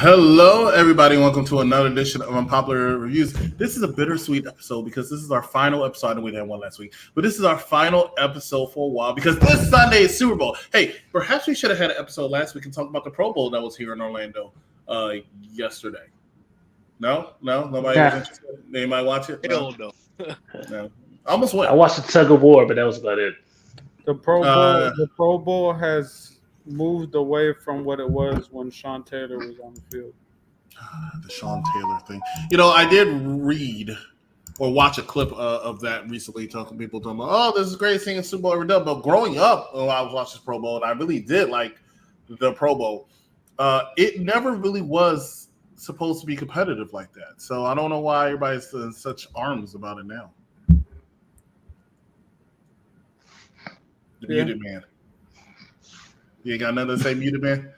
Hello, everybody. Welcome to another edition of Unpopular Reviews. This is a bittersweet episode because this is our final episode. And we had one last week, but this is our final episode for a while because this Sunday is Super Bowl. Hey, perhaps we should have had an episode last week and talk about the Pro Bowl that was here in Orlando yesterday. No, nobody was interested. Anybody watch it? Hell no. No. Almost went. I watched the tug of war, but that was about it. The Pro Bowl has moved away from what it was when Sean Taylor was on the field. The Sean Taylor thing. You know, I did read or watch a clip of that recently, talking about, oh, this is the greatest thing in Super Bowl ever done. But growing up, I was watching Pro Bowl, and I really did like the Pro Bowl. It never really was supposed to be competitive like that. So I don't know why everybody's in such arms about it now. The muted man. You ain't got nothing to say, muted man?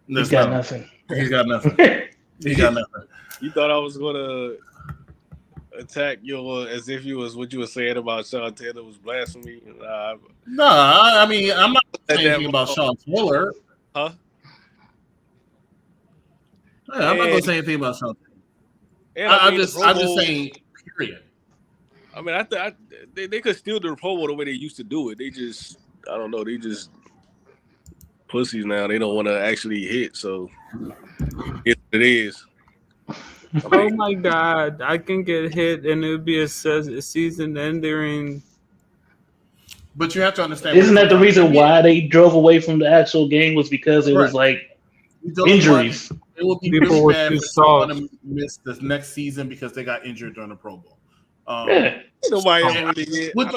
He's got nothing. He's got nothing. He got nothing. You thought I was gonna attack you as if you was what you were saying about Sean Taylor was blasphemy? No, I mean I'm not saying anything about Sean Taylor. Huh? Yeah, I'm not gonna say anything about Sean Taylor. I'm just saying, period. I mean, they could still do the Pro Bowl the way they used to do it. They just, I don't know, they just pussies now. They don't want to actually hit, so it is. Oh my God, I can get hit and it would be a season ending. But you have to understand. Isn't that the reason why they drove away from the actual game was because it was like injuries? It would be really bad if someone to miss the next season because they got injured during the Pro Bowl. Nobody really did. Let's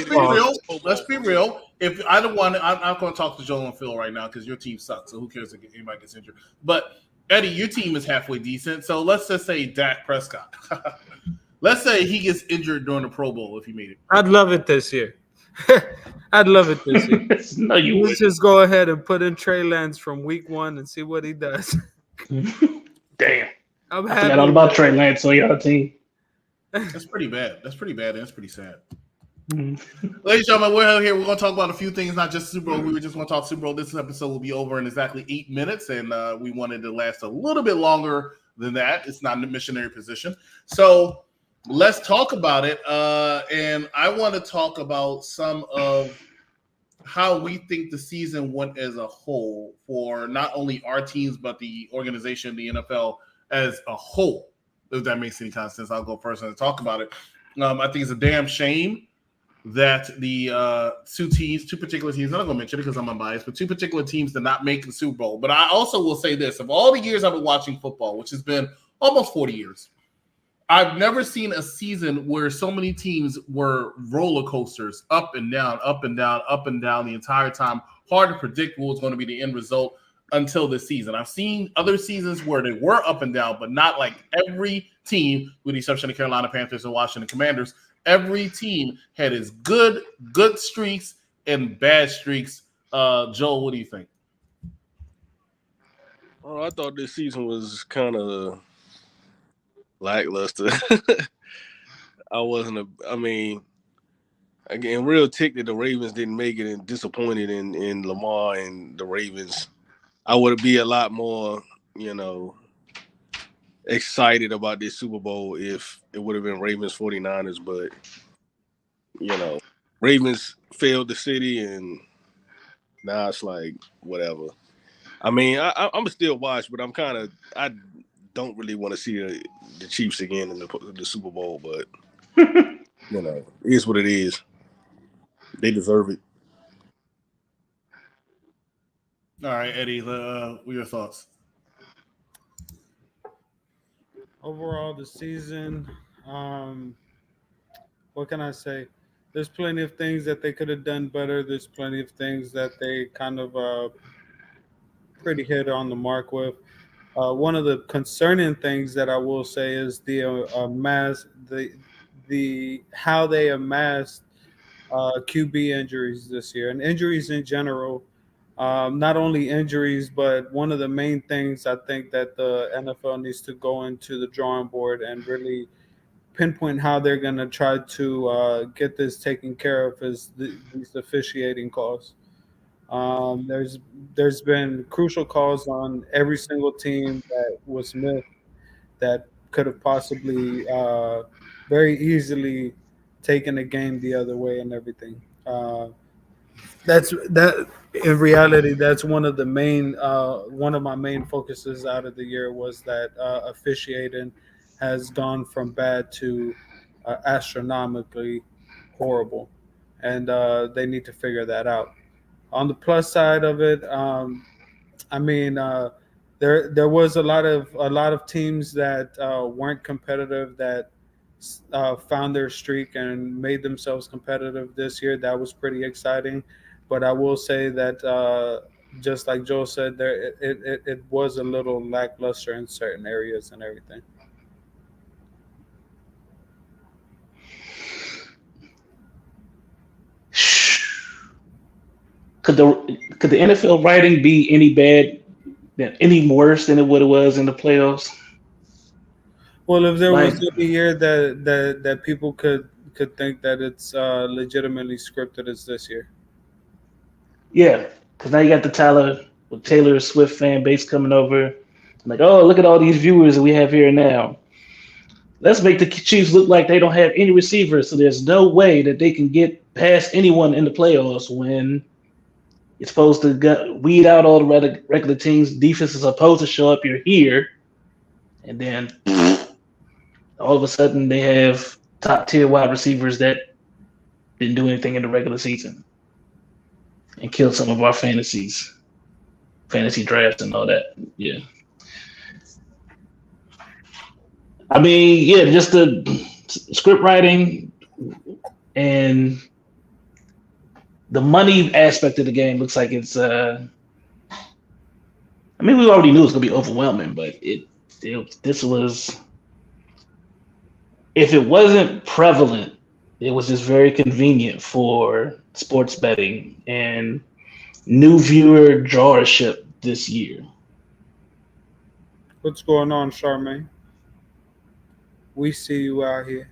be real. Let's be real. If I don't want, I'm not going to talk to Joel and Phil right now because your team sucks. So who cares if anybody gets injured? But Eddie, your team is halfway decent. So let's just say Dak Prescott. Let's say he gets injured during the Pro Bowl if he made it. I'd love it this year. I'd love it this year. No, you would just go ahead and put in Trey Lance from week 1 and see what he does. Damn. I forgot all about Trey Lance on your team. That's pretty bad. That's pretty bad. That's pretty sad. Ladies and gentlemen, we're here. We're going to talk about a few things, not just Super Bowl. We were just going to talk Super Bowl. This episode will be over in exactly 8 minutes, and we wanted to last a little bit longer than that. It's not in a missionary position. So let's talk about it. And I want to talk about some of how we think the season went as a whole for not only our teams, but the organization, the NFL as a whole. If that makes any kind of sense, I'll go first and talk about it. I think it's a damn shame that the two particular teams, I'm not going to mention it because I'm unbiased, but two particular teams did not make the Super Bowl. But I also will say this. Of all the years I've been watching football, which has been almost 40 years, I've never seen a season where so many teams were roller coasters, up and down, up and down, up and down the entire time. Hard to predict what was going to be the end result until this season. I've seen other seasons where they were up and down, but not like every team, with the exception of Carolina Panthers and Washington Commanders. Every team had its good streaks and bad streaks. Joel, what do you think? Oh, I thought this season was kind of lackluster. Again, real ticked that the Ravens didn't make it and disappointed in Lamar and the Ravens. I would be a lot more, excited about this Super Bowl if it would have been Ravens 49ers, but Ravens failed the city and now it's like whatever. I mean, I'm still watch, but I don't really want to see the Chiefs again in the Super Bowl, but it is what it is. They deserve it. All right, Eddie, what are your thoughts? Overall, the season, what can I say? There's plenty of things that they could have done better. There's plenty of things that they kind of pretty hit on the mark with. One of the concerning things that I will say is the how they amassed QB injuries this year and injuries in general. Not only injuries, but one of the main things I think that the NFL needs to go into the drawing board and really pinpoint how they're going to try to get this taken care of is these officiating calls. There's been crucial calls on every single team that was missed that could have possibly very easily taken the game the other way and everything. That's that. In reality, that's one of my main focuses out of the year was that officiating has gone from bad to astronomically horrible, and they need to figure that out. On the plus side of it, I mean, there was a lot of teams that weren't competitive that found their streak and made themselves competitive this year. That was pretty exciting. But I will say that just like Joe said, it was a little lackluster in certain areas and everything. Could the NFL writing be any worse than what it was in the playoffs? Well, if there was any year that people could think that it's legitimately scripted, it's this year. Yeah, because now you got the Taylor Swift fan base coming over. Like, oh, look at all these viewers that we have here now. Let's make the Chiefs look like they don't have any receivers, so there's no way that they can get past anyone in the playoffs when it's supposed to weed out all the regular teams. Defense is supposed to show up. You're here, and then all of a sudden they have top-tier wide receivers that didn't do anything in the regular season and killed some of our fantasy drafts and all that. Yeah. I mean, yeah, just the script writing and the money aspect of the game looks like it's I mean, we already knew it was going to be overwhelming, but this was, if it wasn't prevalent, it was just very convenient for sports betting and new viewer drawership this year. What's going on, Charmaine? We see you out here.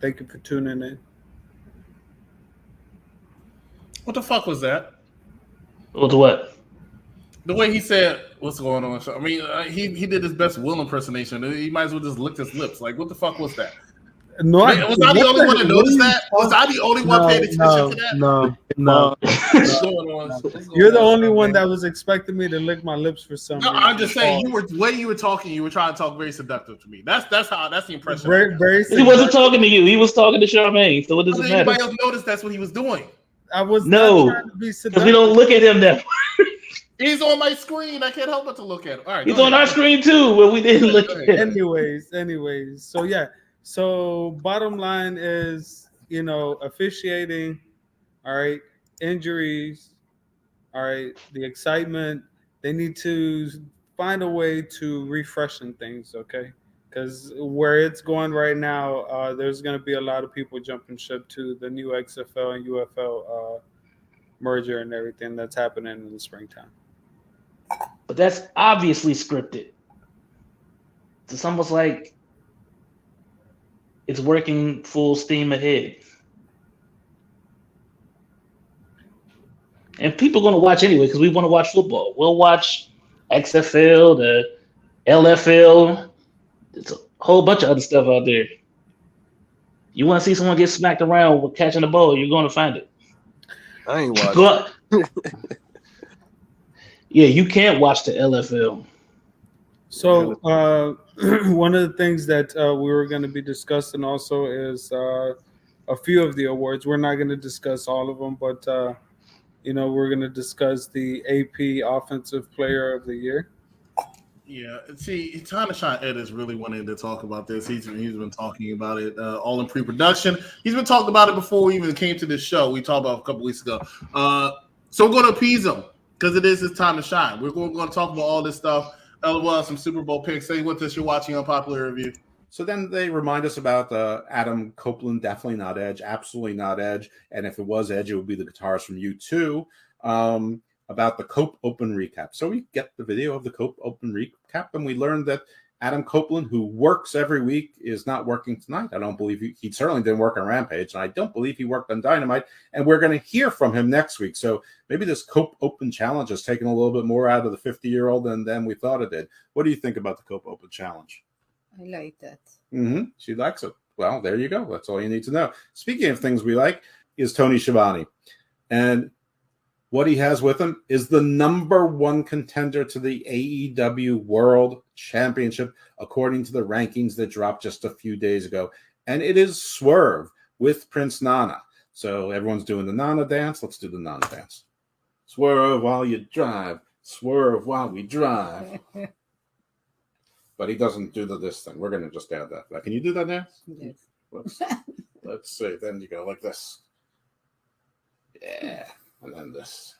Thank you for tuning in. What the fuck was that? What? The way he said, "What's going on?" I mean, he did his best Will impersonation. He might as well just licked his lips. Like, what the fuck was that? No, was I the only one to notice that? Was I the only one paying attention to that? No. What's going on? You're the only one that was expecting me to lick my lips for some reason. I'm just saying, the way you were talking, you were trying to talk very seductive to me. That's the impression. Very he wasn't talking to you. He was talking to Charmaine. So what does it matter? Anybody else notice that's what he was doing? I was not trying to be seductive. Because we don't look at him that way. He's on my screen. I can't help but to look at him. All right, he's on our screen too, but we didn't look at him. Anyways. So yeah. So bottom line is, officiating, all right, injuries, all right, the excitement. They need to find a way to refreshen things, okay? Because where it's going right now, there's going to be a lot of people jumping ship to the new XFL and UFL merger and everything that's happening in the springtime. But that's obviously scripted. It's almost like it's working full steam ahead. And people are going to watch anyway because we want to watch football. We'll watch XFL, the LFL. There's a whole bunch of other stuff out there. You want to see someone get smacked around with catching the ball, you're going to find it. I ain't watching. Yeah, you can't watch the LFL. So one of the things that we were going to be discussing also is a few of the awards. We're not going to discuss all of them, but we're going to discuss the AP Offensive Player of the Year. Yeah, see, Time to Shine Ed is really wanting to talk about this. He's been talking about it all in pre-production. He's been talking about it before we even came to this show. We talked about it a couple weeks ago. So we're going to appease him because it is his time to shine. We're going to talk about all this stuff. LOL, some Super Bowl picks. Say with us, you're watching Unpopular Review. So then they remind us about Adam Copeland, definitely not Edge, absolutely not Edge. And if it was Edge, it would be the guitarist from U2, about the Cope Open recap. So we get the video of the Cope Open recap, and we learned that Adam Copeland, who works every week, is not working tonight. I don't believe he certainly didn't work on Rampage, and I don't believe he worked on Dynamite. And we're going to hear from him next week. So maybe this Cope Open Challenge has taken a little bit more out of the 50-year-old than we thought it did. What do you think about the Cope Open Challenge? I like that. She likes it. Well, there you go. That's all you need to know. Speaking of things we like, is Tony Schiavone. And what he has with him is the number one contender to the AEW World Championship, according to the rankings that dropped just a few days ago. And it is Swerve with Prince Nana. So everyone's doing the Nana dance. Let's do the Nana dance. Swerve while you drive. Swerve while we drive. But he doesn't do this thing. We're going to just add that. Can you do that dance? Yes. Let's see. Then you go like this. Yeah. And then this.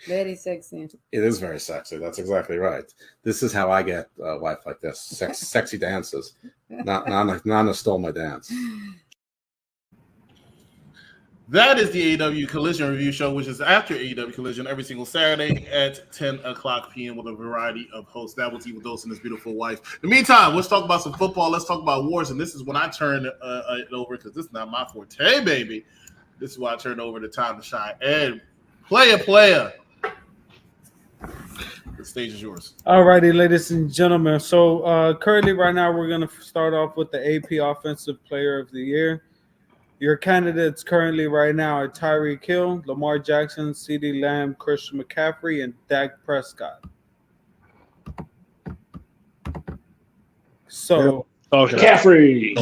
Very sexy. It is very sexy. That's exactly right. This is how I get a wife like this. Sexy dances. Nana stole my dance. That is the AEW Collision Review Show, which is after AEW Collision every single Saturday at 10 o'clock p.m. with a variety of hosts. That was Evil Dose and his beautiful wife. In the meantime, let's talk about some football. Let's talk about wars. And this is when I turn it over, because this is not my forte, baby. This is why I turn over the time to shine. And player. The stage is yours. All righty, ladies and gentlemen. So currently right now we're going to start off with the AP Offensive Player of the Year. Your candidates currently right now are Tyreek Hill, Lamar Jackson, CeeDee Lamb, Christian McCaffrey, and Dak Prescott. So McCaffrey.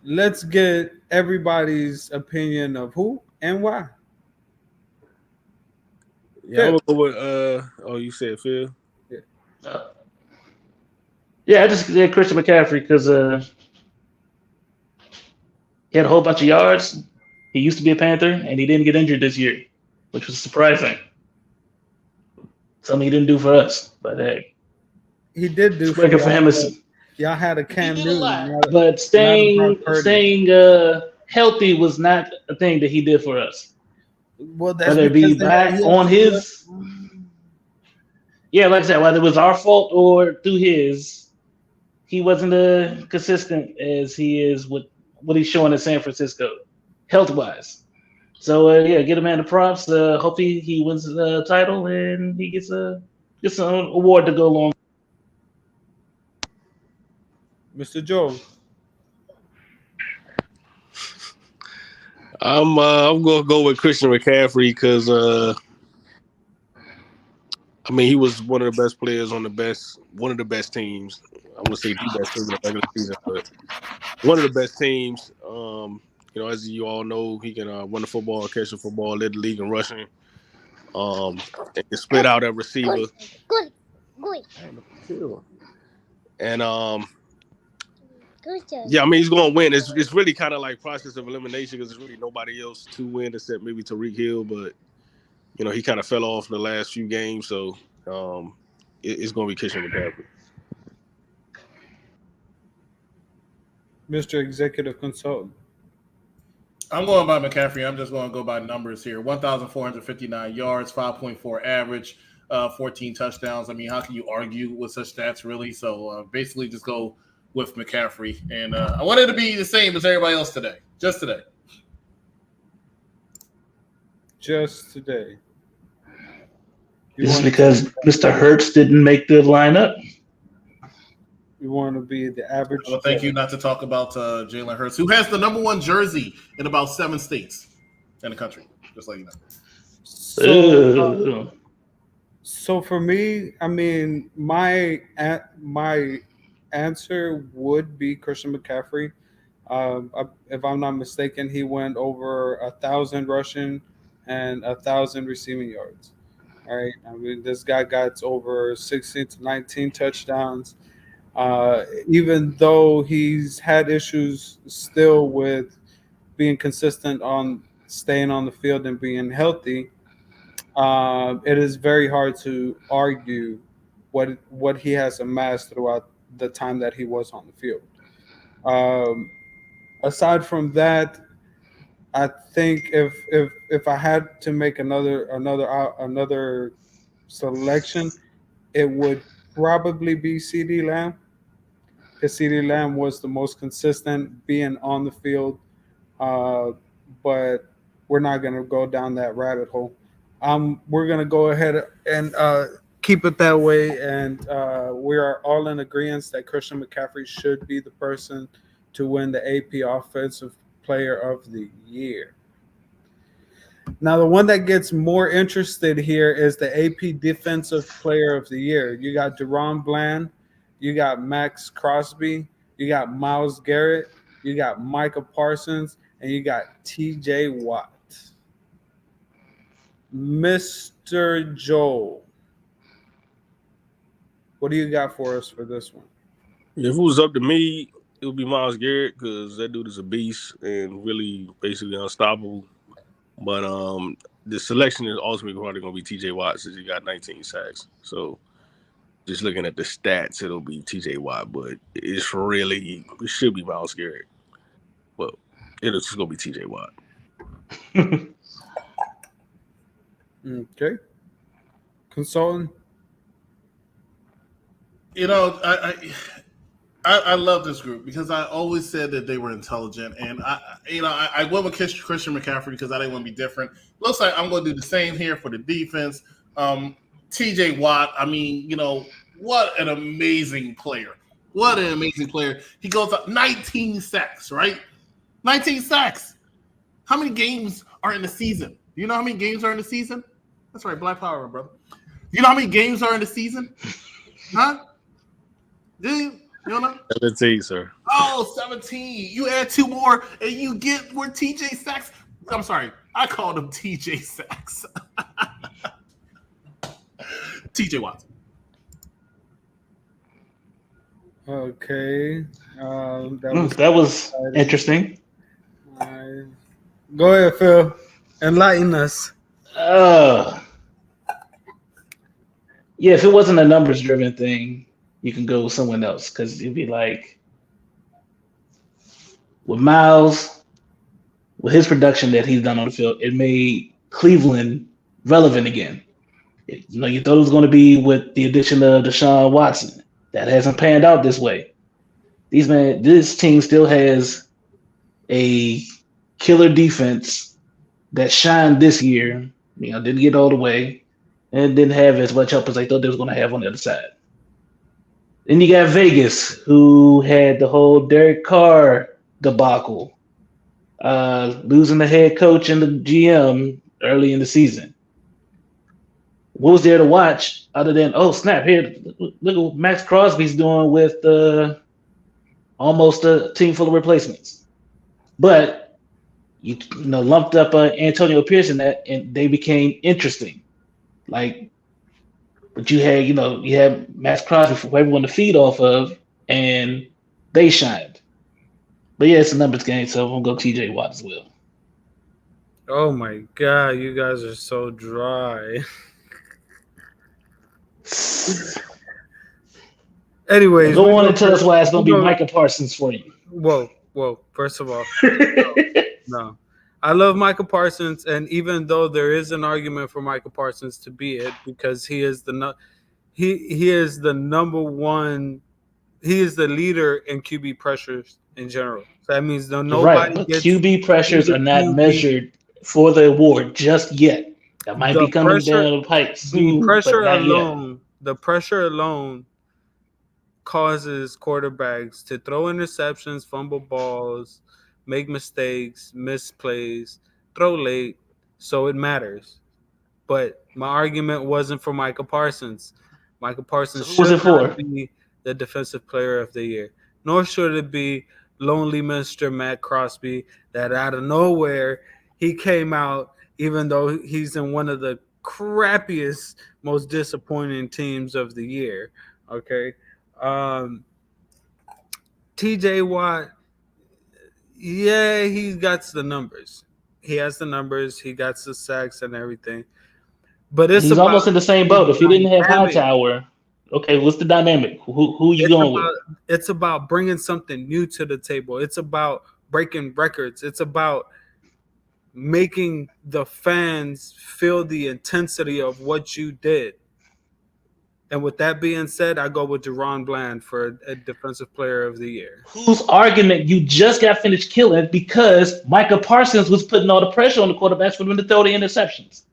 let's get everybody's opinion of who and why. Yeah, I'm gonna go with you said Phil. Yeah, I just did Christian McCaffrey because he had a whole bunch of yards. He used to be a Panther, and he didn't get injured this year, which was surprising. Something he didn't do for us, but hey, He did do working for him. Y'all had a Cam Newton. But staying healthy was not a thing that he did for us. Well, that's Whether it be back on his, like I said, whether it was our fault or through his, he wasn't as consistent as he is with what he's showing in San Francisco, health-wise. So get a man the props. Hopefully he wins the title and he gets an award to go along. Mr. Joe. I'm gonna go with Christian McCaffrey because he was one of the best players on one of the best teams. I'm gonna say the best team in the regular season, but one of the best teams. As you all know, he can run the football, catch the football, lead the league in rushing. And can split out that receiver. Good. And he's going to win. It's really kind of like process of elimination because there's really nobody else to win except maybe Tyreek Hill. But, he kind of fell off the last few games. So it's going to be Christian McCaffrey. Mr. Executive Consultant. I'm going by McCaffrey. I'm just going to go by numbers here. 1,459 yards, 5.4 average, 14 touchdowns. How can you argue with such stats, really? So basically just go with McCaffrey. And I want it to be the same as everybody else today. Just today. Just today. This is because Mr. Hurts didn't make the lineup. You want to be the average. Well, thank you not to talk about Jalen Hurts, who has the number one jersey in about 7 states in the country. Just like you know. So for me, my answer would be Christian McCaffrey. If I'm not mistaken, he went over 1,000 rushing and 1,000 receiving yards. All right. This guy got over 16 to 19 touchdowns. Even though he's had issues still with being consistent on staying on the field and being healthy, it is very hard to argue what he has amassed throughout the time that he was on the field. Aside from that, I think if I had to make another selection, it would probably be CD Lamb, because CD Lamb was the most consistent being on the field. But we're not going to go down that rabbit hole. We're going to go ahead and keep it that way. And we are all in agreement that Christian McCaffrey should be the person to win the AP Offensive Player of the Year. Now, the one that gets more interested here is the AP Defensive Player of the Year. You got Deron Bland, you got Max Crosby, you got Myles Garrett, you got Micah Parsons, and you got TJ Watt. Mr. Joel, what do you got for us for this one? If it was up to me, it would be Myles Garrett because that dude is a beast and really basically unstoppable. But the selection is ultimately probably going to be TJ Watt since he got 19 sacks. So just looking at the stats, it'll be TJ Watt, but it should be Myles Garrett. Well, it's just going to be TJ Watt. Okay. Consultant? You know, I love this group because I always said that they were intelligent, and I went with Christian McCaffrey because I didn't want to be different. Looks like I'm going to do the same here for the defense. TJ Watt, I mean, you know, what an amazing player! What an amazing player! He goes up 19 sacks, right? 19 sacks. How many games are in the season? Do you know how many games are in the season? That's right, Black Power, brother. You know how many games are in the season? Huh? Do you? You don't know? 17, sir. Oh, 17. You add 2 more, and you get where TJ Sacks. I'm sorry. I called him TJ Sacks. TJ Watson. Okay. That was interesting. Go ahead, Phil. Enlighten us. Yeah, if it wasn't a numbers-driven thing, you can go with someone else because it'd be like with Miles, with his production that he's done on the field, it made Cleveland relevant again. You thought it was going to be with the addition of Deshaun Watson. That hasn't panned out this way. This team still has a killer defense that shined this year. Didn't get all the way and didn't have as much help as I thought they was going to have on the other side. Then you got Vegas, who had the whole Derek Carr debacle, losing the head coach and the GM early in the season. What was there to watch other than, oh, snap, here, look at what Max Crosby's doing with almost a team full of replacements. But you lumped up Antonio Pierce in that, and they became interesting. But you had Max Crosby for everyone to feed off of, and they shined. But yeah, it's a numbers game, so I'm gonna go TJ Watt as well. Oh my God, you guys are so dry. Anyways, go on and tell us why it's gonna be Micah Parsons for you. Whoa! First of all, no. I love Micah Parsons, and even though there is an argument for Micah Parsons to be it, because he is the number one, he is the leader in QB pressures in general. So that means nobody gets QB pressures are not measured for the award just yet. That might be coming down the pipe soon. The pressure alone causes quarterbacks to throw interceptions, fumble balls, make mistakes, miss plays, throw late, so it matters. But my argument wasn't for Micah Parsons. Micah Parsons should not be the defensive player of the year, nor should it be lonely Mr. Matt Crosby that out of nowhere he came out, even though he's in one of the crappiest, most disappointing teams of the year. Okay. TJ Watt, yeah, he got the numbers. He has the numbers. He got the sacks and everything. But he's almost in the same boat. If he didn't have Hightower, okay, what's the dynamic? Who you going with? It's about bringing something new to the table. It's about breaking records. It's about making the fans feel the intensity of what you did. And with that being said, I go with Deron Bland for a Defensive Player of the Year. Whose argument you just got finished killing because Micah Parsons was putting all the pressure on the quarterbacks for them to throw the interceptions.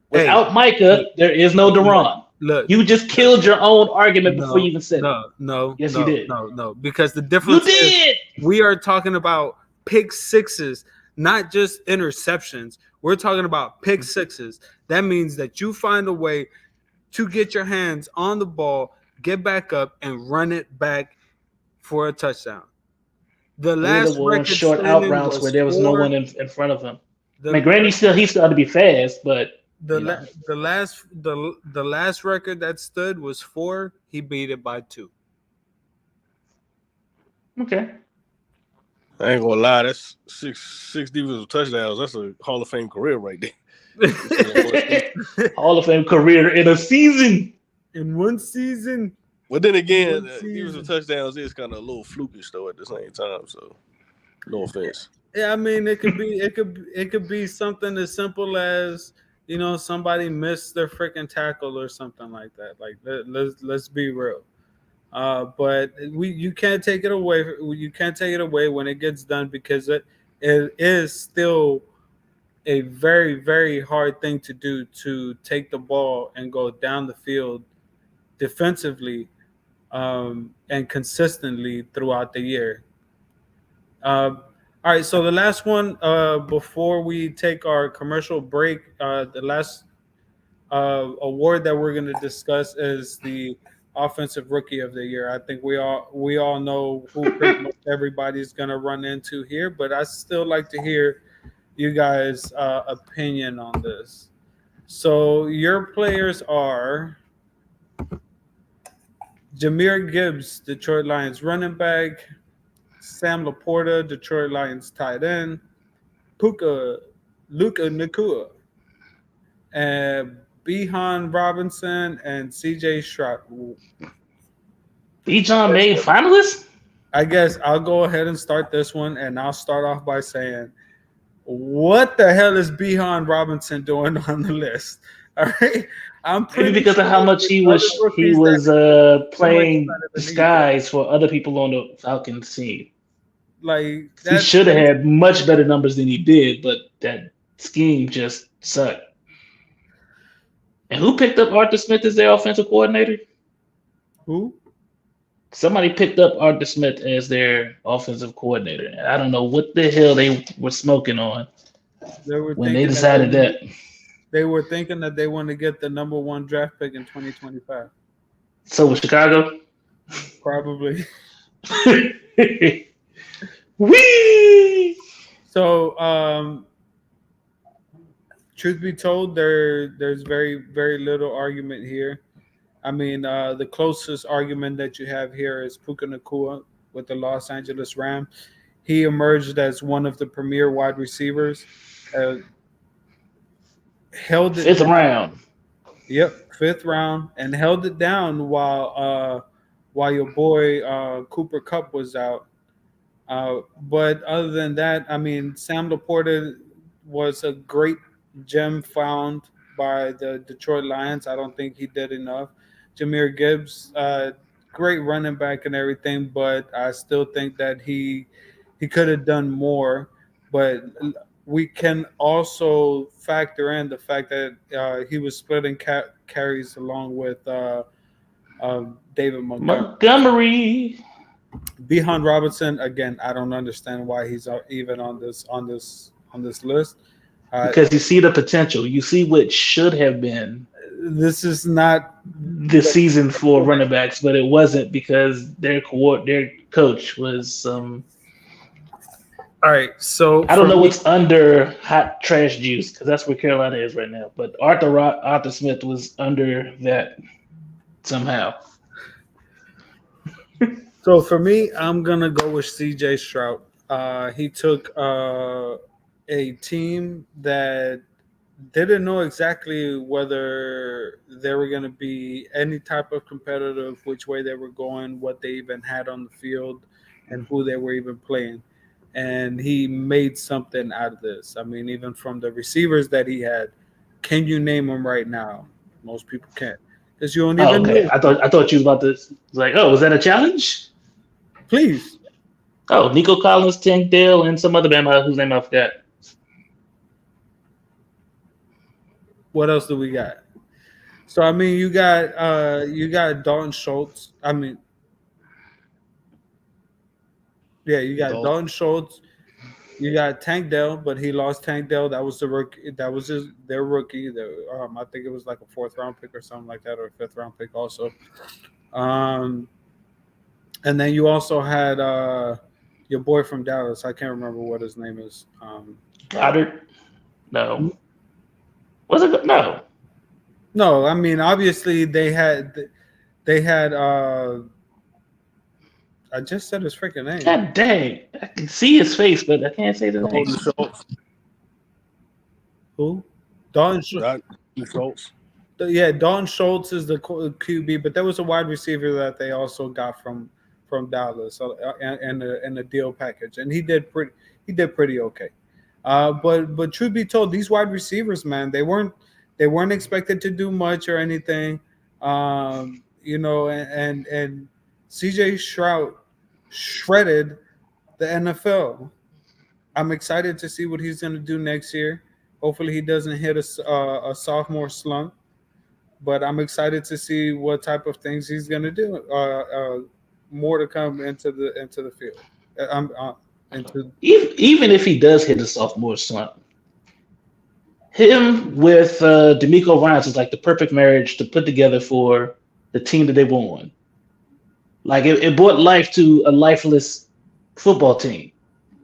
Without Micah, there is no Deron. Look, you just killed your own argument before you even said it. No. Yes, you did. No. Because the difference is we are talking about pick sixes, not just interceptions. We're talking about pick sixes. That means that you find a way to get your hands on the ball, get back up, and run it back for a touchdown. The last record short out routes where there was no one in front of him. Granny he still had to be fast, but the last record that stood was 4. He beat it by 2. Okay. I ain't gonna lie, that's six defensive touchdowns. That's a Hall of Fame career right there. Hall of Fame career in a season. In one season. But then again, defensive touchdowns is kind of a little flukish though at the same time. So, no offense. Yeah, I mean it could be something as simple as somebody missed their freaking tackle or something like that. Like let's be real. But you can't take it away. You can't take it away when it gets done because it is still a very, very hard thing to do, to take the ball and go down the field defensively and consistently throughout the year. All right, so the last one before we take our commercial break, the last award that we're going to discuss is the Offensive Rookie of the Year. I think we all know who pretty much everybody's going to run into here, but I still like to hear you guys' opinion on this. So your players are Jahmyr Gibbs, Detroit Lions running back, Sam Laporta, Detroit Lions tight end, Luka Nakua, and Bijan Robinson and CJ Stroud. Bijan made finalists? I guess I'll go ahead and start this one, and I'll start off by saying, what the hell is Bijan Robinson doing on the list? All right, I'm pretty maybe because of how much he was playing disguise for other people on the Falcons team. Like he should have had much better numbers than he did, but that scheme just sucked. And who picked up Arthur Smith as their offensive coordinator? Who? Somebody picked up Arthur Smith as their offensive coordinator. And I don't know what the hell they were smoking on when they decided that. They were thinking that they want to get the number 1 draft pick in 2025. So was Chicago? Probably. Whee! So, truth be told, there's very, very little argument here. I mean, the closest argument that you have here is Puka Nacua with the Los Angeles Rams. He emerged as one of the premier wide receivers. Held it 5th round. Yep, 5th round, and held it down while your boy Cooper Kupp was out. But other than that, I mean, Sam Laporta was a great gem found by the Detroit Lions. I don't think he did enough. Jahmyr Gibbs, great running back and everything, but I still think that he could have done more. But we can also factor in the fact that he was splitting carries along with David Montgomery. Bijan Robinson, again, I don't understand why he's even on this list. Because you see the potential. You see what should have been. This is not the season for running backs, but it wasn't because their coach was. All right, so I don't know what's under hot trash juice because that's where Carolina is right now. But Arthur Smith was under that somehow. So for me, I'm gonna go with CJ Stroud. He took a team that didn't know exactly whether they were going to be any type of competitive, which way they were going, what they even had on the field, and who they were even playing. And he made something out of this. I mean, even from the receivers that he had, can you name them right now? Most people can't. Because you don't Oh, even okay. know. I thought you was about to like, oh, was that a challenge? Please. Oh, Nico Collins, Tank Dell, and some other band whose name I forgot. What else do we got? So I mean, you got Dalton Schultz. I mean, yeah, you got Dalton Schultz. You got Tank Dell, but he lost Tank Dell. That was the rookie. That was their rookie. I think it was like a 4th round pick or something like that, or a 5th round pick also. And then you also had your boy from Dallas. I can't remember what his name is. Goddard? No. Was it? No. No, I mean obviously they had. I just said his freaking name. God dang. I can see his face, but I can't say the name. Who? Dalton Schultz. Yeah, Dalton Schultz is the QB, but there was a wide receiver that they also got from Dallas and a deal package, and he did pretty okay. But truth be told, these wide receivers, man, they weren't expected to do much or anything. You know, and CJ Stroud shredded the NFL. I'm excited to see what he's going to do next year. Hopefully, he doesn't hit a sophomore slump. But I'm excited to see what type of things he's going to do. More to come into the field. Even if he does hit a sophomore slump, him with D'Amico Ryans is like the perfect marriage to put together for the team that they won. Like it brought life to a lifeless football team.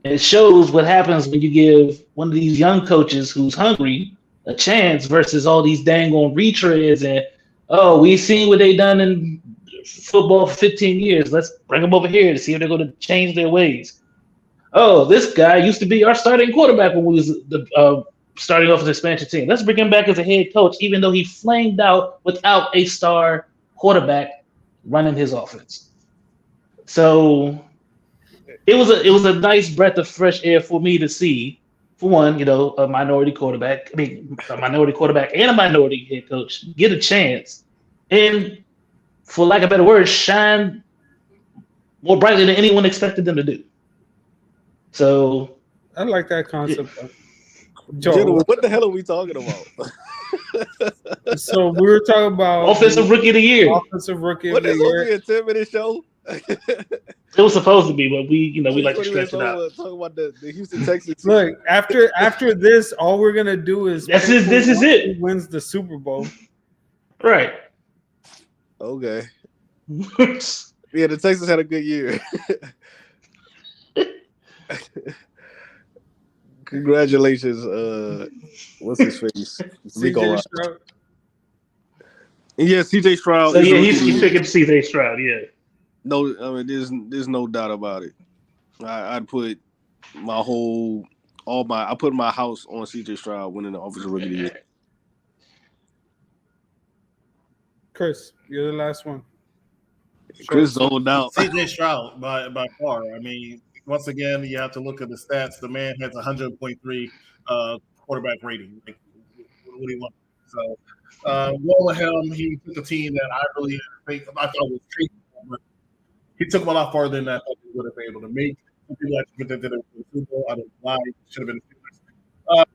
And it shows what happens when you give one of these young coaches who's hungry a chance versus all these dang on retreads and, oh, we've seen what they've done in football for 15 years. Let's bring them over here to see if they're going to change their ways. Oh, this guy used to be our starting quarterback when we was starting off as an expansion team. Let's bring him back as a head coach, even though he flamed out without a star quarterback running his offense. So it was a nice breath of fresh air for me to see. For one, you know, a minority quarterback and a minority head coach get a chance, and for lack of better words, shine more brightly than anyone expected them to do. So I like that concept. Gentlemen, what the hell are we talking about? So we were talking about offensive rookie of the year. Offensive rookie of the year. What is a 10-minute show? It was supposed to be, but we like to stretch it out. Talk about the Houston Texans. Look, after this, all we're gonna do is this is it. Who wins the Super Bowl? Right. Okay. Yeah, the Texans had a good year. Congratulations. What's his face? CJ Stroud. Yeah, CJ Stroud. So yeah, he's picking CJ Stroud. Yeah. No, I mean there's no doubt about it. I'd put I put my house on CJ Stroud winning the offensive rookie of the year. Chris, you're the last one. Chris zoned out. CJ Stroud by far. I mean, once again, you have to look at the stats. The man has 100.3 quarterback rating. Like, what do you want? So, well with him, he took a team that I thought was tricky, but he took them a lot farther than I thought he would have been able to make. Some people actually predicted it for the Super Bowl. I don't know why. It should have been the Steelers.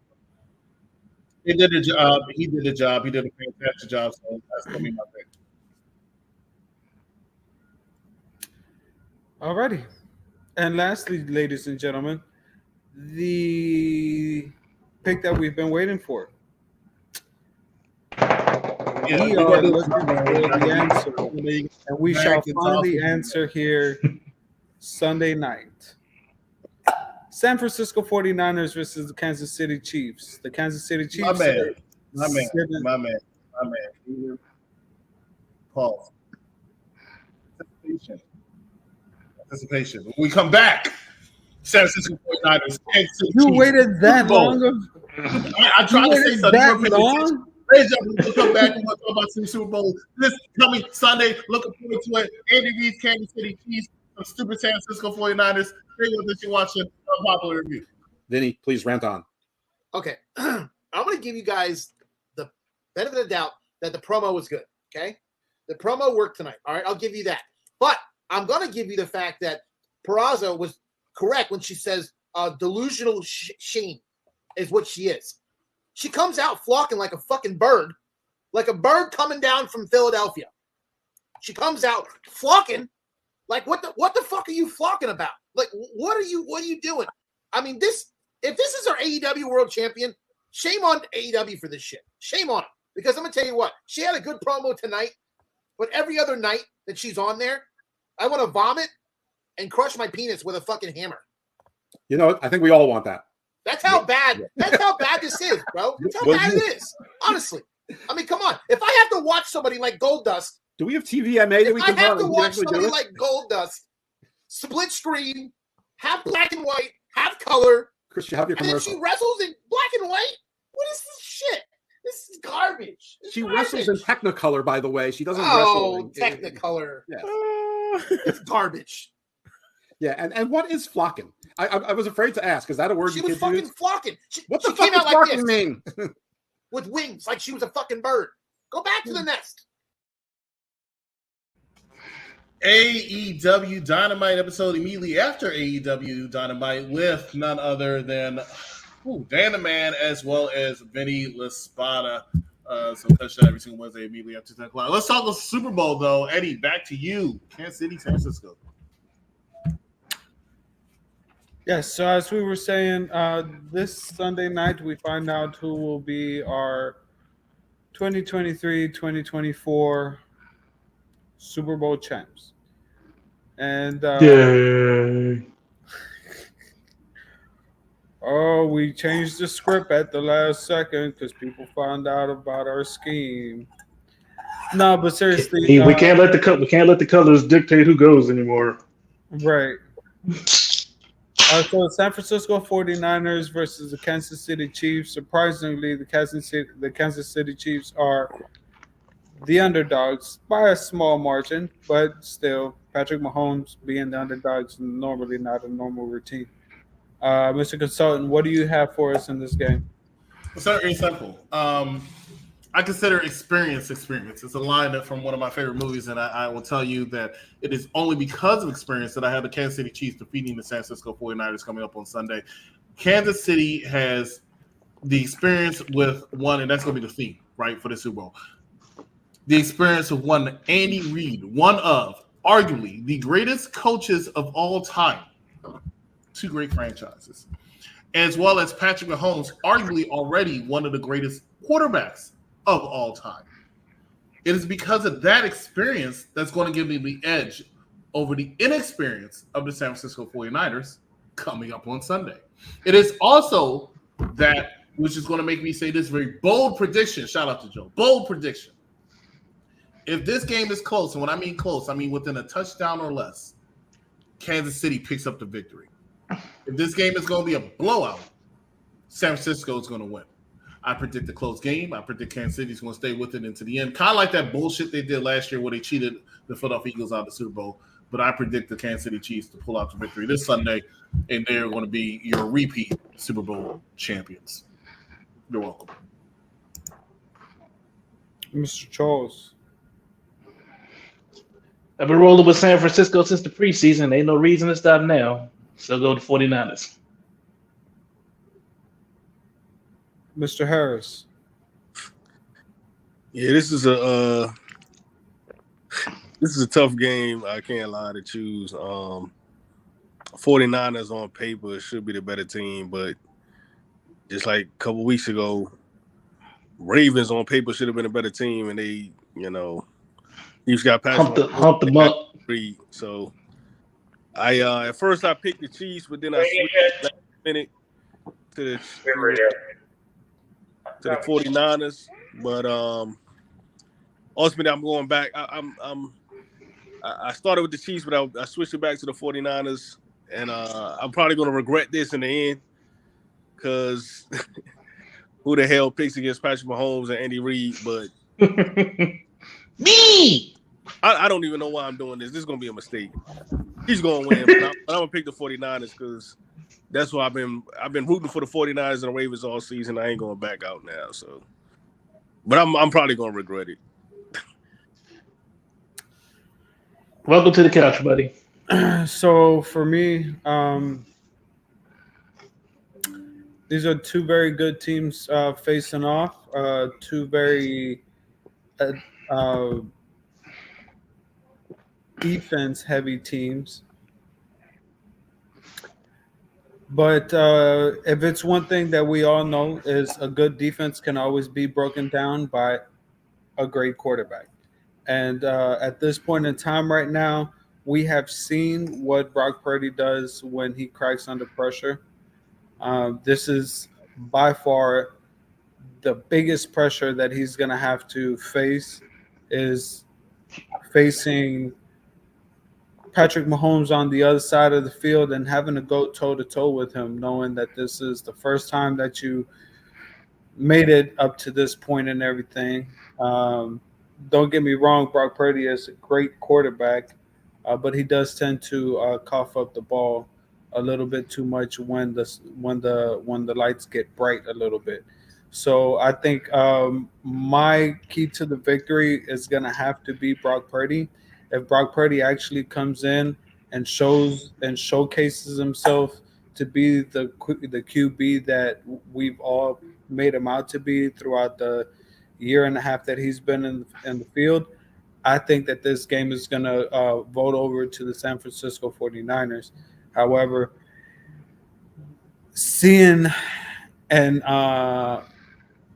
He did the job. He did the job. He did a fantastic job. So that's going to be my pick. Alrighty. And lastly, ladies and gentlemen, the pick that we've been waiting for. Yeah, we are looking for the answer, and we shall find the answer here Sunday night. San Francisco 49ers versus the Kansas City Chiefs. The Kansas City Chiefs. My man. Pause. Anticipation. When we come back, San Francisco 49ers. You waited that long? I tried to say something. That long? Ladies and gentlemen, we'll come back and we'll talk about some Super Bowl this coming Sunday. Looking forward to it. Andy Reid's Kansas City Chiefs, some stupid San Francisco 49ers. Stay with us. You're watching Unpopular Review. Vinny, please rant on. Okay. I'm going to give you guys the benefit of the doubt that the promo was good. Okay. The promo worked tonight. All right, I'll give you that. But I'm going to give you the fact that Peraza was correct when she says delusional shame is what she is. She comes out flocking like a fucking bird, like a bird coming down from Philadelphia. She comes out flocking like what the fuck are you flocking about? Like what are you doing? I mean, if this is our AEW World Champion, shame on AEW for this shit. Shame on them. Because I'm gonna tell you what, she had a good promo tonight, but every other night that she's on there, I want to vomit and crush my penis with a fucking hammer. You know, I think we all want that. That's how bad. That's how bad this is, bro. That's how bad it is. Honestly, I mean, come on. If I have to watch somebody like Goldust, do we have TVMA that we can? I have to watch somebody like Goldust, split screen, half black and white, half color. Chris, you have your commercial. And then she wrestles in black and white. What is this shit? This is garbage. She wrestles in Technicolor, by the way. She doesn't wrestle. Oh, Technicolor. Yeah. It's garbage. Yeah, and what is flocking? I was afraid to ask. Is that a word she you was could fucking use? flocking. What the she fuck came does out like flocking this mean? with wings, like she was a fucking bird. Go back to the nest. AEW Dynamite episode immediately after AEW Dynamite with none other than Dan the Man as well as Vinny LaSpada. So touch that every single Wednesday immediately after 10 o'clock. Let's talk the Super Bowl though. Eddie, back to you. Kansas City, San Francisco. Yes, so as we were saying, this Sunday night we find out who will be our 2023-2024 Super Bowl champs. And we changed the script at the last second because people found out about our scheme. No, but seriously, we can't let the colors dictate who goes anymore. Right. So San Francisco 49ers versus the Kansas City Chiefs. Surprisingly, the Kansas City Chiefs are the underdogs by a small margin, but still, Patrick Mahomes being the underdogs is normally not a normal routine. Mr. Consultant, what do you have for us in this game? It's very simple. I consider experience. It's a line from one of my favorite movies, and I will tell you that it is only because of experience that I have the Kansas City Chiefs defeating the San Francisco 49ers coming up on Sunday. Kansas City has the experience with one, and that's going to be the theme, right, for the Super Bowl. The experience of one Andy Reid, one of arguably the greatest coaches of all time. Two great franchises. As well as Patrick Mahomes, arguably already one of the greatest quarterbacks of all time. It is because of that experience that's going to give me the edge over the inexperience of the San Francisco 49ers coming up on Sunday. It is also that which is going to make me say this very bold prediction. Shout out to Joe. Bold prediction. If this game is close, and when I mean close, I mean within a touchdown or less, Kansas City picks up the victory. If this game is going to be a blowout, San Francisco is going to win. I predict a close game. I predict Kansas City is going to stay with it into the end. Kind of like that bullshit they did last year where they cheated the Philadelphia Eagles out of the Super Bowl. But I predict the Kansas City Chiefs to pull out the victory this Sunday, and they're going to be your repeat Super Bowl champions. You're welcome. Mr. Charles. I've been rolling with San Francisco since the preseason. Ain't no reason to stop now. So go to 49ers. Mr. Harris. Yeah, this is a tough game. I can't lie to choose. 49ers on paper should be the better team, but just like a couple weeks ago, Ravens on paper should have been a better team, and they, Chiefs got past hump them up. So I at first I picked the Chiefs, but then I switched last minute to the 49ers. But ultimately I'm going back. I started with the Chiefs, but I switched it back to the 49ers, and I'm probably going to regret this in the end because who the hell picks against Patrick Mahomes and Andy Reid? But me. I don't even know why I'm doing this. This is going to be a mistake. He's going to win, but I'm going to pick the 49ers because that's why I've been rooting for the 49ers and the Ravens all season. I ain't going back out now. So, but I'm probably going to regret it. Welcome to the couch, buddy. So for me, these are two very good teams facing off. Two very uh, uh, defense-heavy teams. But if it's one thing that we all know is a good defense can always be broken down by a great quarterback. And at this point in time right now, we have seen what Brock Purdy does when he cracks under pressure. This is by far the biggest pressure that he's going to have to face is facing Patrick Mahomes on the other side of the field and having to go toe to toe with him, knowing that this is the first time that you made it up to this point and everything. Don't get me wrong, Brock Purdy is a great quarterback, but he does tend to cough up the ball a little bit too much when the lights get bright a little bit. So I think my key to the victory is going to have to be Brock Purdy. If Brock Purdy actually comes in and showcases himself to be the QB that we've all made him out to be throughout the year and a half that he's been in the field, I think that this game is going to vote over to the San Francisco 49ers. However, seeing and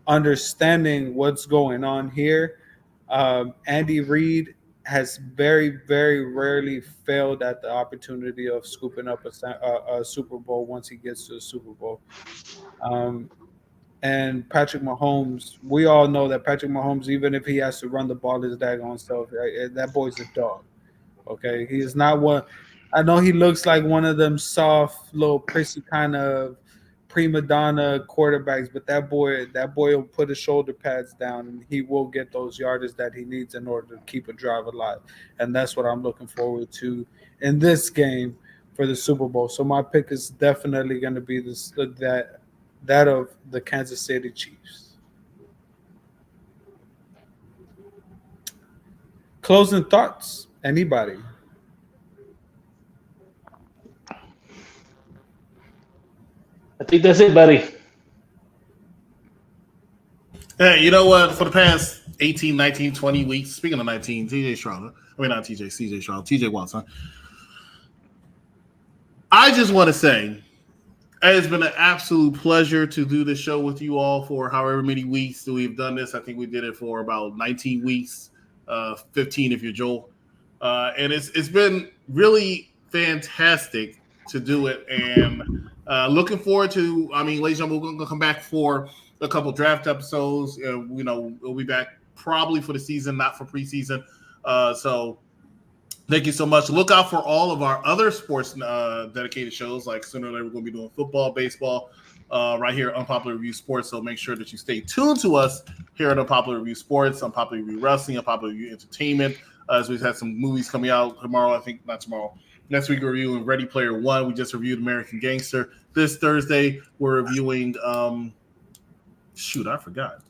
understanding what's going on here, Andy Reid has very, very rarely failed at the opportunity of scooping up a Super Bowl once he gets to the Super Bowl. And Patrick Mahomes, we all know that Patrick Mahomes, even if he has to run the ball his daggone self, that boy's a dog. Okay, he is not one. I know he looks like one of them soft, little prissy kind of prima donna quarterbacks, but that boy will put his shoulder pads down and he will get those yardage that he needs in order to keep a drive alive. And that's what I'm looking forward to in this game for the Super Bowl. So my pick is definitely going to be that of the Kansas City Chiefs. Closing thoughts, anybody? I think that's it, buddy. Hey, you know what? For the past 18, 19, 20 weeks, speaking of 19, CJ Stroud, TJ Watson. I just want to say it's been an absolute pleasure to do this show with you all for however many weeks that we've done this. I think we did it for about 19 weeks, 15 if you're Joel. And it's been really fantastic to do it. And looking forward to, ladies and gentlemen, we're going to come back for a couple draft episodes. We'll be back probably for the season, not for preseason. So thank you so much. Look out for all of our other sports dedicated shows. Like sooner or later, we're going to be doing football, baseball, right here at Unpopular Review Sports. So make sure that you stay tuned to us here at Unpopular Review Sports, Unpopular Review Wrestling, Unpopular Review Entertainment. As we've had some movies coming out tomorrow, not tomorrow. Next week, we're reviewing Ready Player One. We just reviewed American Gangster. This Thursday, we're reviewing. I forgot.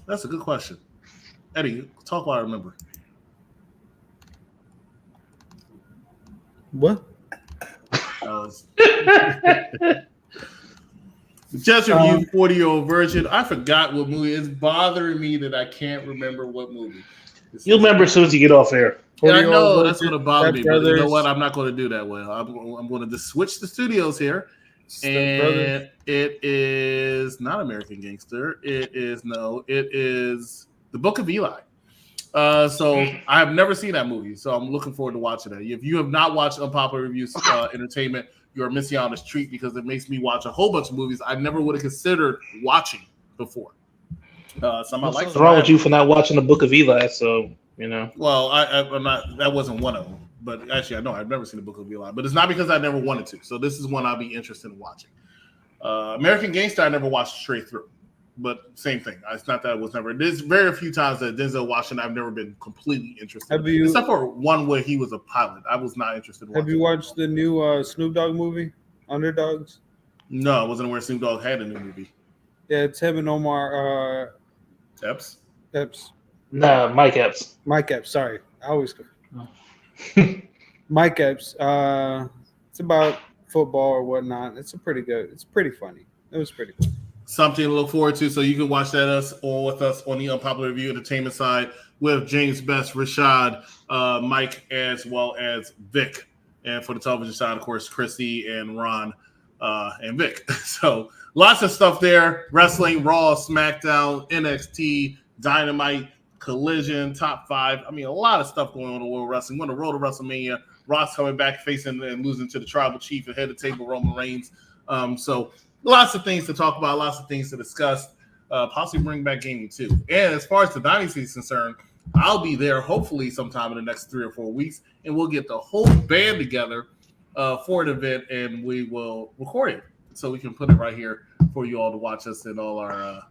That's a good question. Eddie, talk while I remember. What? Just reviewed 40-Year-Old Virgin. I forgot what movie. It's bothering me that I can't remember what movie. You'll remember as soon as you get off air. Yeah, I know that's going to bother me, but you know what? I'm not going to do that well. I'm going to just switch the studios here, and it is not American Gangster. It is The Book of Eli. So I have never seen that movie, so I'm looking forward to watching that. If you have not watched Unpopular Reviews Entertainment, you're missing out on this treat because it makes me watch a whole bunch of movies I never would have considered watching before. What's wrong with you for not watching The Book of Eli? So Well, I'm not. That wasn't one of them. But actually, I know I've never seen The Book of Eli. But it's not because I never wanted to. So this is one I'll be interested in watching. American Gangster, I never watched straight through. But same thing. It's not that I was never. There's very few times that Denzel Washington I've never been completely interested. Except for one where he was a pilot. I was not interested in watching. Have you watched the new Snoop Dogg movie, Underdogs? No, I wasn't aware Snoop Dogg had a new movie. Yeah, it's him and Omar Epps? Epps. Nah, Mike Epps. Mike Epps, sorry. I always go. Mike Epps. It's about football or whatnot. It's pretty funny. It was pretty good. Something to look forward to. So you can watch that with us on the Unpopular Review Entertainment side with James Best, Rashad, Mike, as well as Vic. And for the television side, of course, Christy and Ron and Vic. So lots of stuff there. Wrestling, Raw, SmackDown, NXT, Dynamite, Collision, Top 5. I mean, a lot of stuff going on in the world of wrestling. We're on the road to WrestleMania. Ross coming back, facing and losing to the Tribal Chief ahead of table, Roman Reigns. So lots of things to talk about, lots of things to discuss, possibly bring back gaming too. And as far as the Dynasty is concerned, I'll be there hopefully sometime in the next 3 or 4 weeks, and we'll get the whole band together for an event, and we will record it so we can put it right here for you all to watch us and all our,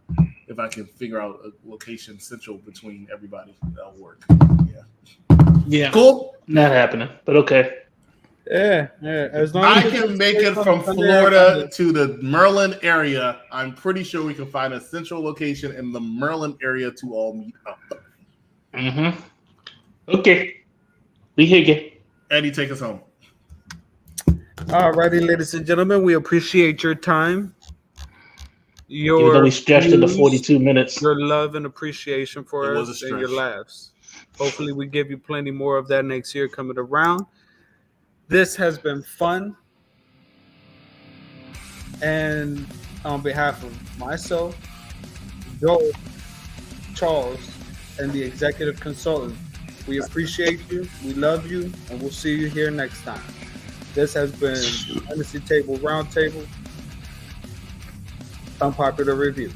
if I can figure out a location central between everybody, that'll work. Yeah. Cool? Not happening, but okay. Yeah. As long I as can make it from Florida to the Maryland area. I'm pretty sure we can find a central location in the Maryland area to all meet up. Mm-hmm. Okay. We hear you. Eddie, take us home. All righty, ladies and gentlemen, we appreciate your time. Even though we stretched it to 42 minutes. Your love and appreciation for It was a us and your stretch. laughs. Hopefully we give you plenty more of that next year coming around. This has been fun. And on behalf of myself, Joel, Charles, and the executive consultant, we appreciate you, we love you, and we'll see you here next time. This has been Dynasty Table Roundtable, Unpopular Review.